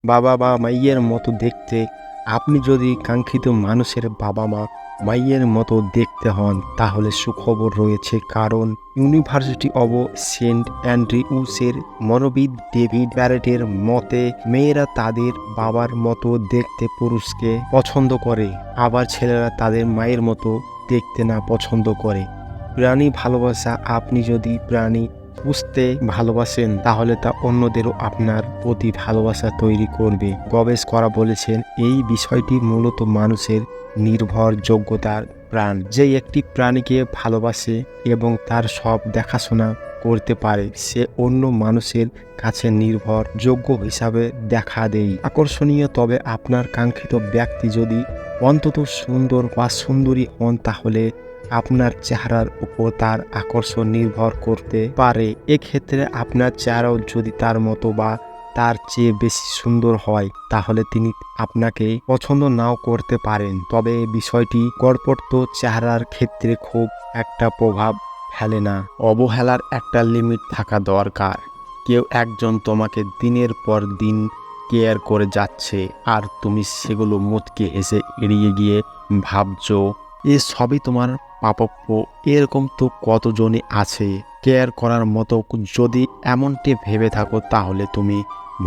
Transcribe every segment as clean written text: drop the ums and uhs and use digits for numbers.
বাবা বা মাইয়ের মতো দেখতে। আপনি যদি কাঙ্ক্ষিত মানুষের বাবা মা মাইয়ের মতো দেখতে হন তাহলে সুখবর রয়েছে, কারণ ইউনিভার্সিটি অব সেন্ট অ্যান্ড্রিউসের মনোবিদ ডেভিড প্যারেটের মতে মেয়েরা তাদের বাবার মতো দেখতে পুরুষকে পছন্দ করে, আবার ছেলেরা তাদের মায়ের মতো দেখতে না পছন্দ করে। প্রাণী ভালোবাসা। আপনি যদি প্রাণী বুঝতে ভালোবাসেন তাহলে তা অন্যদেরও আপনার প্রতি ভালোবাসা তৈরি করবে। গবেষকরা বলেছেন এই বিষয়টি মূলত মানুষের নির্ভরযোগ্যতার প্রাণ। যে একটি প্রাণীকে ভালোবাসে এবং তার সব দেখাশোনা করতে পারে সে অন্য মানুষের কাছে নির্ভরযোগ্য হিসাবে দেখা দেয়। আকর্ষণীয়। তবে আপনার কাঙ্ক্ষিত ব্যক্তি যদি অন্তত সুন্দর বা সুন্দরী হন তাহলে আপনার চেহারার উপর তার আকর্ষণ নির্ভর করতে পারে। এক্ষেত্রে আপনার চেহারাও যদি তার মতো বা তার চেয়ে বেশি সুন্দর হয় তাহলে তিনি আপনাকে পছন্দ নাও করতে পারেন। তবে বিষয়টি গড়পড়ত চেহারার ক্ষেত্রে খুব একটা প্রভাব ফেলে না। অবহেলার একটা লিমিট থাকা দরকার। কেউ একজন তোমাকে দিনের পর দিন কেয়ার করে যাচ্ছে আর তুমি সেগুলো মুচকে হেসে এড়িয়ে গিয়ে ভাবছো এ সবই তোমার প্রাপ্য। এরকম তো কতজনই আছে। কেয়ার করার মতো যদি এমনটি ভেবে থাকো তাহলে তুমি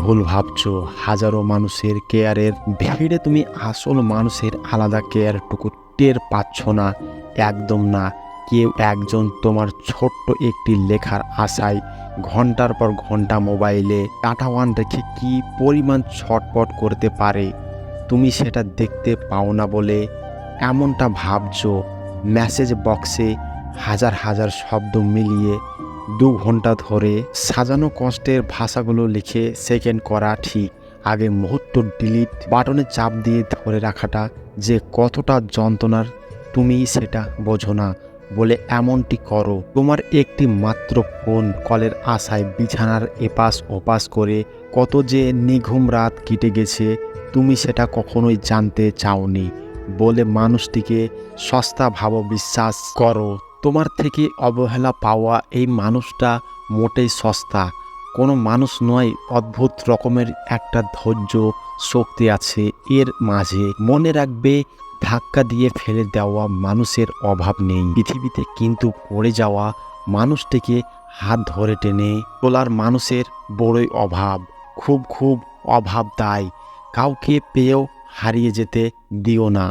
ভুল ভাবছো। হাজারো মানুষের কেয়ারের ভিড়ে তুমি আসল মানুষের আলাদা কেয়ারটুকু টের পাচ্ছ না। একদম না। কেউ একজন তোমার ছোট্ট একটি লেখার আশায় ঘন্টার পর ঘন্টা মোবাইলে ডাটা অন রেখে কি পরিমাণ ছটপট করতে পারে তুমি সেটা দেখতে পাও না বলে এমনটা ভাবছো। মেসেজ বক্সে হাজার হাজার শব্দ মিলিয়ে 2 ঘন্টা ধরে সাজানো কষ্টের ভাষাগুলো লিখে সেকেন্ড করা ঠিক, আগে মুহূর্ত ডিলিট বাটনে চাপ দিয়ে ধরে রাখাটা যে কতটা যন্ত্রণার তুমি সেটা বোঝো না বলে এমনটি করো। তোমার একটি মাত্র ফোন কলের আশায় বিছানার এপাশ ওপাশ করে কত যে নিঘুম রাত কেটে গেছে তুমি সেটা কখনোই জানতে চাওনি বলে মানুষটিকে সস্তা ভাবো। বিশ্বাস করো, তোমার থেকে অবহেলা পাওয়া এই মানুষটা মোটেই সস্তা কোনো মানুষ নয়। অদ্ভুত রকমের একটা ধৈর্য শক্তি আছে এর মাঝে। মনে রাখবে, ধাক্কা দিয়ে ফেলে দেওয়া মানুষের অভাব নেই পৃথিবীতে, কিন্তু পড়ে যাওয়া মানুষটিকে হাত ধরে টেনে তোলার মানুষের বড়ই অভাব। খুব খুব অভাব। তাই কাউকে পেয়েও হারিয়ে যেতে দিও না।